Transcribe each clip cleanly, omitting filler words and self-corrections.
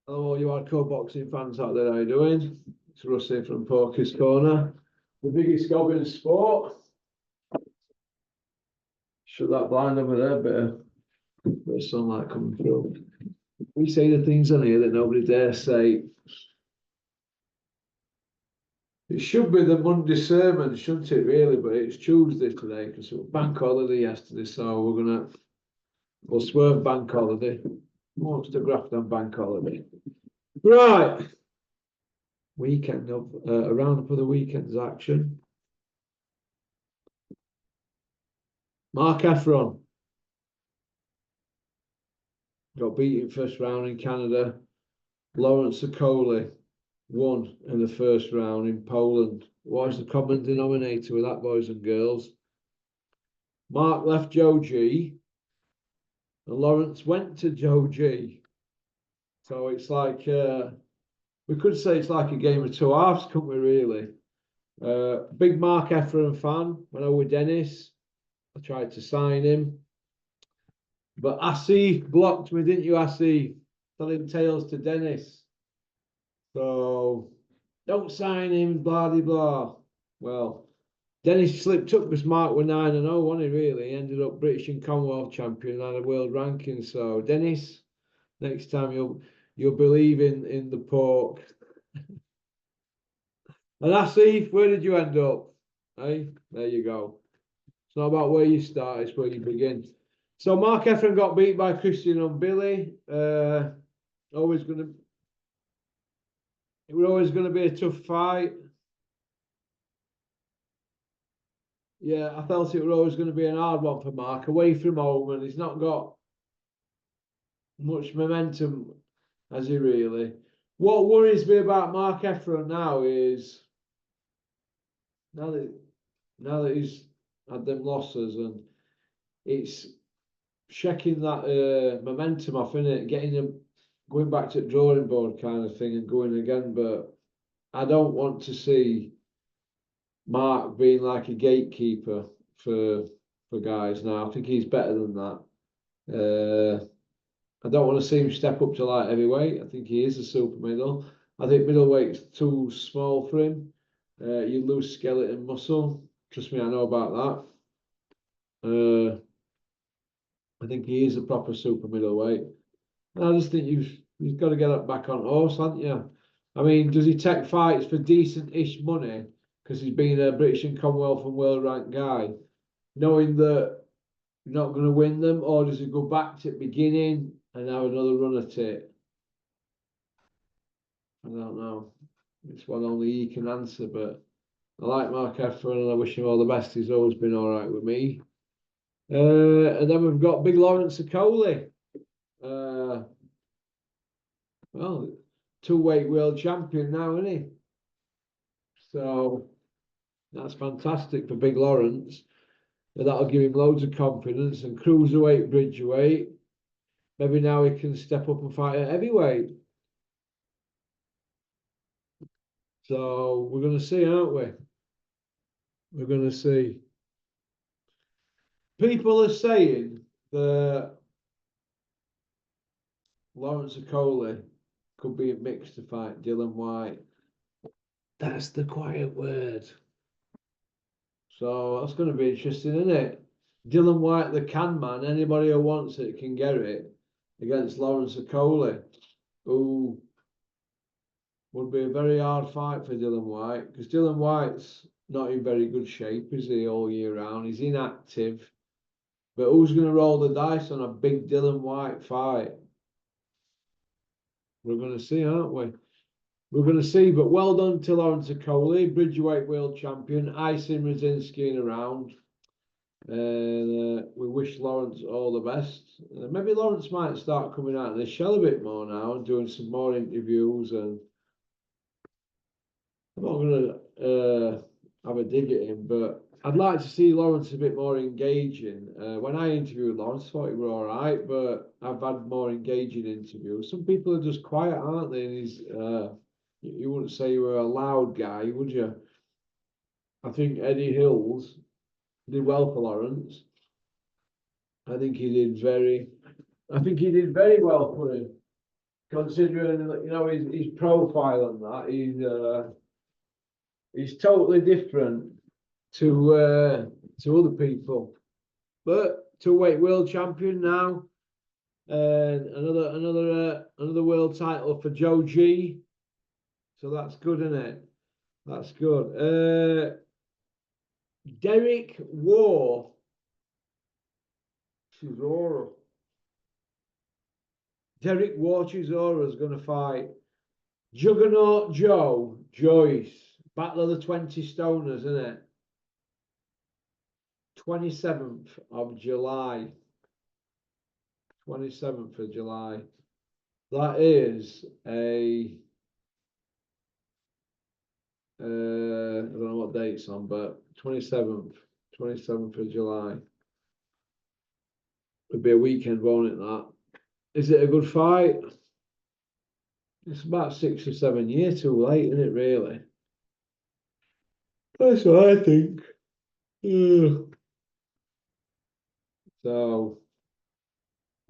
Hello, all you hardcore boxing fans out there. How you doing? It's Russ here from Porky's Corner, the biggest gob in sport. Shut that blind over there, bit of sunlight coming through. We say the things on here that nobody dare say. It should be the Monday sermon, shouldn't it, really? But it's Tuesday today because it was bank holiday yesterday, so we'll swerve bank holiday. What's the graft on bank holiday? Right. Weekend of a roundup of the weekend's action. Mark Efron got beaten first round in Canada. Lawrence Okolie won in the first round in Poland. What is the common denominator with that, boys and girls? Mark left Joe G, and Lawrence went to Joe G. So it's like we could say it's like a game of two halves, couldn't we? Really. Big Mark Efron fan. When I was with Dennis, I tried to sign him, but Asif blocked me, didn't you, Asif? Telling tales to Dennis. So don't sign him, blah blah blah. Well, Dennis slipped up because Mark were 9-0, wasn't he? Really, he ended up British and Commonwealth champion and a world ranking. So Dennis, next time you'll believe in the pork. And Asif, where did you end up? Hey, there you go. It's not about where you start; it's where you begin. So Mark Efron got beat by Christian and Billy. It was always going to be a tough fight. Yeah, I felt it was always going to be an hard one for Mark, away from home, and he's not got much momentum, has he really? What worries me about Mark Efron now is now that he's had them losses, and it's checking that momentum off, isn't it? Getting him going back to the drawing board kind of thing and going again. But I don't want to see Mark being like a gatekeeper for guys now. I think he's better than that. I don't want to see him step up to light heavyweight. I think he is a super middle. I think middleweight's too small for him. You lose skeleton muscle. Trust me, I know about that. I think he is a proper super middleweight. And I just think you've got to get it back on horse, haven't you? I mean, does he take fights for decent-ish money because he's been a British and Commonwealth and world ranked guy, knowing that you're not going to win them, or does he go back to the beginning and have another run at it? I don't know. It's one only he can answer, but I like Mark Efron and I wish him all the best. He's always been all right with me. And then we've got big Lawrence Okolie. Well, two-weight world champion now, isn't he? So that's fantastic for big Lawrence. But that'll give him loads of confidence. And cruiserweight, bridgerweight. Maybe now he can step up and fight at heavyweight. So we're going to see, aren't we? We're going to see. People are saying that Lawrence Okolie could be a mix to fight Dylan White. That's the quiet word. So that's going to be interesting, isn't it? Dylan White, the can man, anybody who wants it can get it against Lawrence Okolie, who would be a very hard fight for Dylan White because Dylan White's not in very good shape, is he, all year round? He's inactive. But who's going to roll the dice on a big Dylan White fight? We're going to see, aren't we? We're going to see. But well done to Lawrence Okolie, bridgerweight world champion, icing Rosinski in a round. And we wish Lawrence all the best. Maybe Lawrence might start coming out of the shell a bit more now and doing some more interviews. And I'm not going to have a dig at him, but I'd like to see Lawrence a bit more engaging. When I interviewed Lawrence, I thought he were all right, but I've had more engaging interviews. Some people are just quiet, aren't they? And he's, you wouldn't say you were a loud guy, would you? I think Eddie Hills did well for Lawrence. I think he did very well for him. considering you know his profile and that, he's totally different to other people. But two-weight world champion now, and another world title for Joe G. So that's good, isn't it? That's good. Derek War. Chisora. Derek War Chisora is going to fight Juggernaut Joe Joyce. Battle of the 20 Stoners, isn't it? 27th of July. 27th of July. That is a I don't know what date it's on, but 27th of July. It'll be a weekend, won't it, that? Is it a good fight? It's about 6 or 7 years too late, isn't it, really? That's what I think. Yeah. So,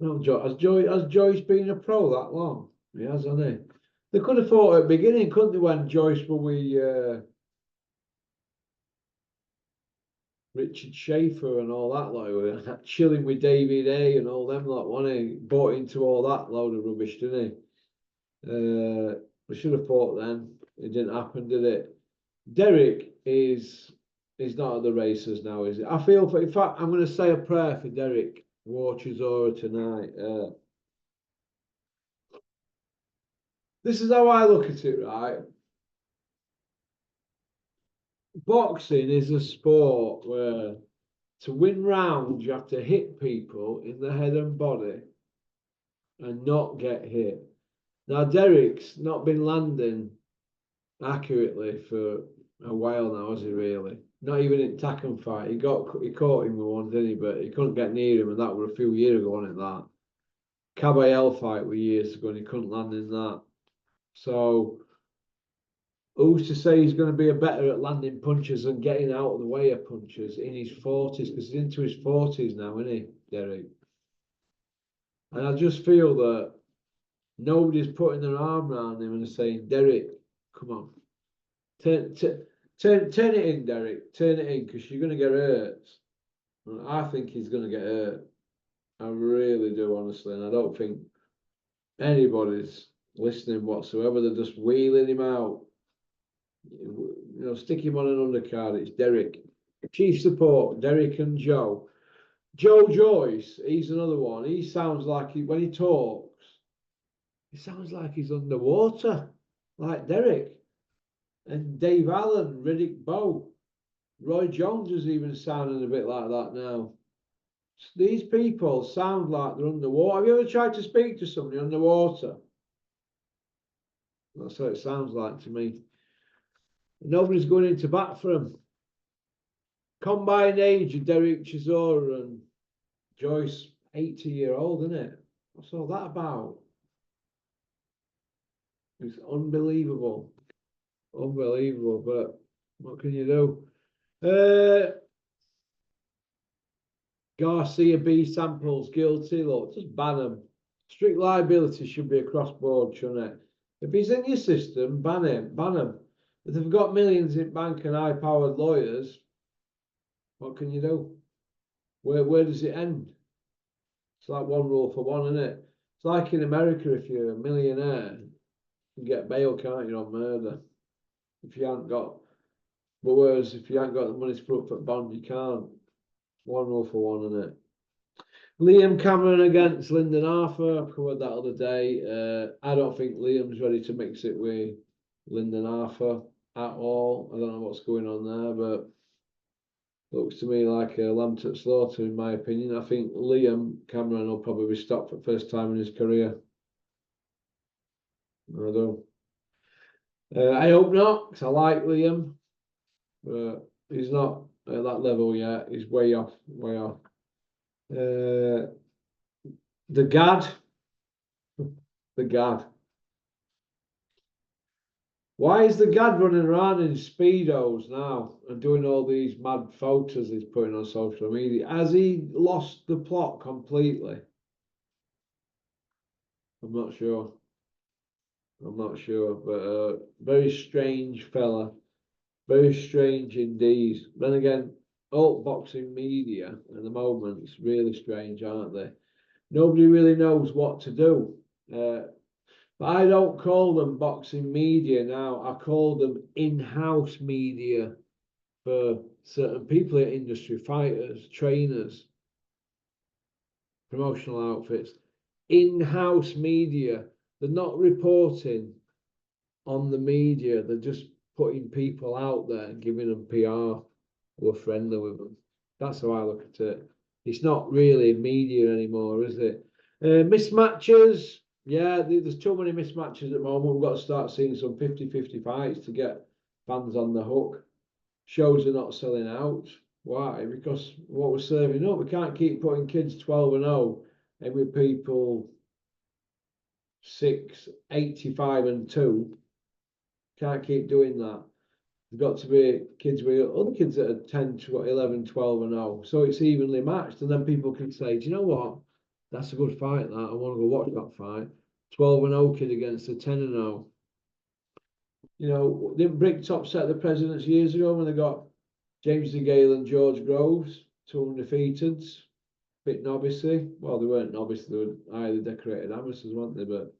no, has Joyce been a pro that long? He has, hasn't he? They could have fought at the beginning, couldn't they, when Joyce were with Richard Schaefer and all that, like chilling with David A and all them lot, wasn't he? Bought into all that load of rubbish, didn't he? We should have fought then. It didn't happen, did it? Derek is not at the races now, is it? I feel for. In fact, I'm going to say a prayer for Derek War Chisora tonight. This is how I look at it, right? Boxing is a sport where to win rounds you have to hit people in the head and body and not get hit. Now Derek's not been landing accurately for a while now, has he really? Not even in Tacken fight. He caught him with one, didn't he? But he couldn't get near him, and that was a few years ago, wasn't it? That Caballel fight was years ago, and he couldn't land in that. So who's to say he's going to be a better at landing punches and getting out of the way of punches in his 40s? Because he's into his 40s now, isn't he, Derek? And I just feel that nobody's putting their arm around him and saying, Derek, come on. Turn it in, Derek. Turn it in, because you're going to get hurt. And I think he's going to get hurt. I really do, honestly. And I don't think anybody's listening whatsoever. They're just wheeling him out. You know, stick him on an undercard. It's Derek. Chief support, Derek and Joe. Joe Joyce, he's another one. He sounds like when he talks, he sounds like he's underwater, like Derek. And Dave Allen, Riddick Bowe, Roy Jones is even sounding a bit like that now. These people sound like they're underwater. Have you ever tried to speak to somebody underwater? That's what it sounds like to me. Nobody's going into bat for them. Combined age of Derek Chisora and Joyce, 80-year-old, isn't it? What's all that about? It's unbelievable. Unbelievable, but what can you do? Garcia B samples guilty. Look, just ban him. Strict liability should be across board, shouldn't it? If he's in your system, ban him. Ban him. If they've got millions in bank and high-powered lawyers, what can you do? Where does it end? It's like one rule for one, isn't it? It's like in America, if you're a millionaire, you can get bail, can't you, on murder? If you haven't got, but whereas if you haven't got the money to put up for bond, you can't. One rule for one, isn't it? Liam Cameron against Lyndon Arthur. I covered that other day. I don't think Liam's ready to mix it with Lyndon Arthur at all. I don't know what's going on there, but looks to me like a lamb to slaughter, in my opinion. I think Liam Cameron will probably be stopped for the first time in his career. I don't. I hope not, because I like Liam, but he's not at that level yet. He's way off, way off. The Gad. The Gad. Why is the Gad running around in Speedos now and doing all these mad photos he's putting on social media? Has he lost the plot completely? I'm not sure. I'm not sure, but very strange fella. Very strange indeed. Then again, alt boxing media at the moment is really strange, aren't they? Nobody really knows what to do. But I don't call them boxing media now. I call them in-house media for certain people in industry, fighters, trainers, promotional outfits. In-house media. They're not reporting on the media. They're just putting people out there and giving them PR who are friendly with them. That's how I look at it. It's not really media anymore, is it? Mismatches. Yeah, there's too many mismatches at the moment. We've got to start seeing some 50-50 fights to get fans on the hook. Shows are not selling out. Why? Because what we're serving up, we can't keep putting kids 12-0 and with people 85-2. Can't keep doing that. There's got to be kids with other kids that are 10, 11, 12-0. So it's evenly matched. And then people can say, do you know what? That's a good fight, that. I want to go watch that fight. 12-0 kid against a 10-0. You know, didn't Bricktop set the precedents years ago when they got James DeGale and George Groves, two undefeated, bit novice-y. Well, they weren't novice, they were highly decorated amateurs, weren't they? But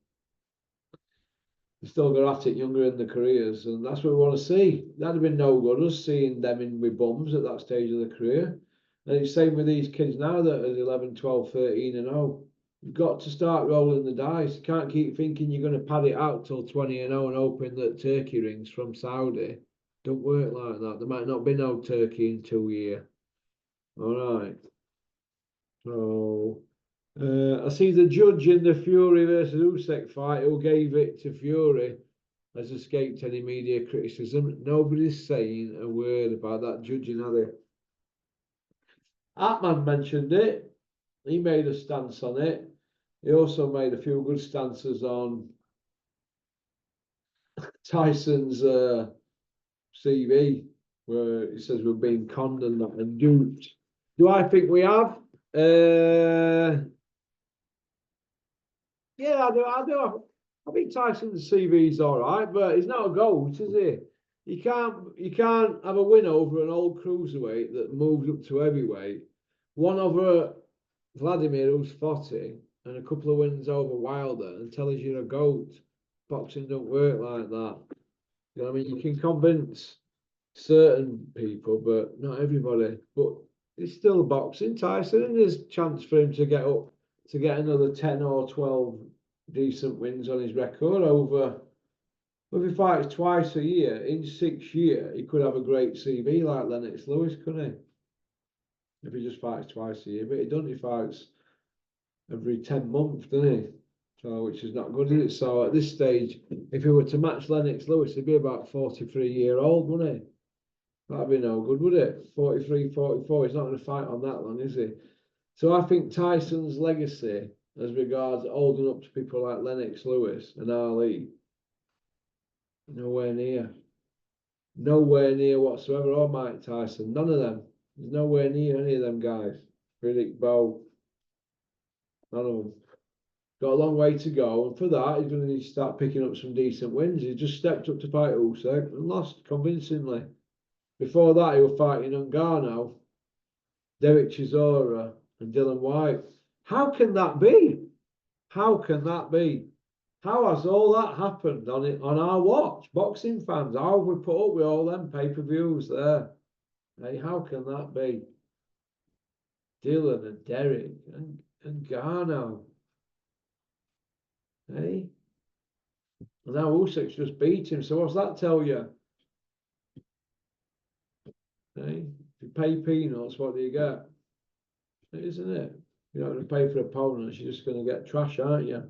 they still got at it younger in their careers, and that's what we want to see. That'd have been no good, us seeing them in with bums at that stage of their career. And it's the same with these kids now that are 11, 12, 13-0. You've got to start rolling the dice. You can't keep thinking you're going to pad it out till 20-0 and hoping that turkey rings from Saudi. Don't work like that. There might not be no turkey in 2 years. All right. So I see the judge in the Fury versus Usyk fight who gave it to Fury has escaped any media criticism. Nobody's saying a word about that judging, are they? Atman mentioned it. He made a stance on it. He also made a few good stances on Tyson's CV, where he says we're being conned and duped. Do I think we have? Yeah, I do. I think Tyson's CV is all right, but he's not a GOAT, is he? You can't have a win over an old cruiserweight that moves up to heavyweight. One over Vladimir, who's 40, and a couple of wins over Wilder, and tell us you're a GOAT. Boxing don't work like that. You know what I mean? You can convince certain people, but not everybody. But it's still boxing, Tyson, and there's a chance for him to get up to get another 10 or 12 decent wins on his record over. If he fights twice a year in 6 years, he could have a great CV like Lennox Lewis, couldn't he? If he just fights twice a year, but he doesn't. He fights every 10 months, doesn't he? So, which is not good, is it? So at this stage, if he were to match Lennox Lewis, he'd be about 43-year-old, wouldn't he? That'd be no good, would it? 43, 44. He's not going to fight on that long, is he? So I think Tyson's legacy, as regards holding up to people like Lennox Lewis and Ali, nowhere near. Nowhere near whatsoever, or Mike Tyson. None of them. There's nowhere near any of them guys. Riddick Bowe. None of them. Got a long way to go, and for that, he's going to need to start picking up some decent wins. He just stepped up to fight Usyk and lost convincingly. Before that, he was fighting Ngannou, Derek Chisora, and Dylan White. How can that be? How can that be? How has all that happened on our watch? Boxing fans, how have we put up with all them pay-per-views there? Hey, how can that be? Dylan and Derek and Garno. Hey? And now Usyk's just beat him, so what's that tell you? Hey? If you pay peanuts, what do you get? Isn't it? You're not going to pay for opponents, you're just going to get trash, aren't you?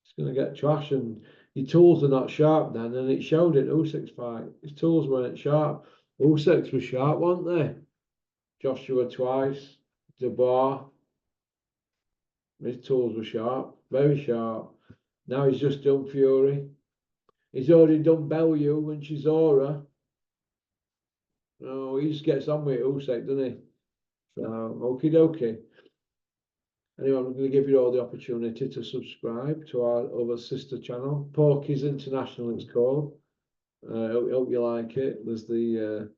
It's going to get trash, and your tools are not sharp then, and it showed in Usyk's fight. His tools weren't sharp. Usyk's were sharp, weren't they? Joshua twice, Dubois. His tools were sharp, very sharp. Now he's just done Fury. He's already done Bellew and Chisora. No, he just gets on with Usyk, doesn't he? So, okie dokie. Anyway, I'm going to give you all the opportunity to subscribe to our other sister channel, Porky's International. It's called. Hope you like it. There's a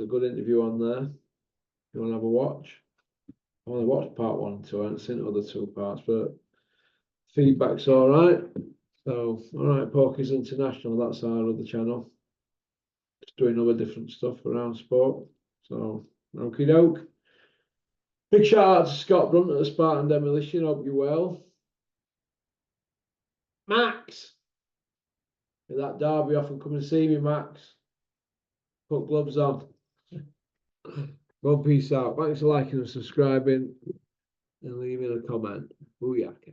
good interview on there. If you want to have a watch. I only watched part 1 and 2. I haven't seen the other 2 parts, but feedback's all right. So, all right, Porky's International. That's our other channel. Just doing other different stuff around sport. So, okie doke. Big shout out to Scott Brunt at the Spartan Demolition. Hope you're well. Max! Get that derby off and come and see me, Max. Put gloves on. Well, peace out. Thanks for liking and subscribing and leaving a comment. Booyaka.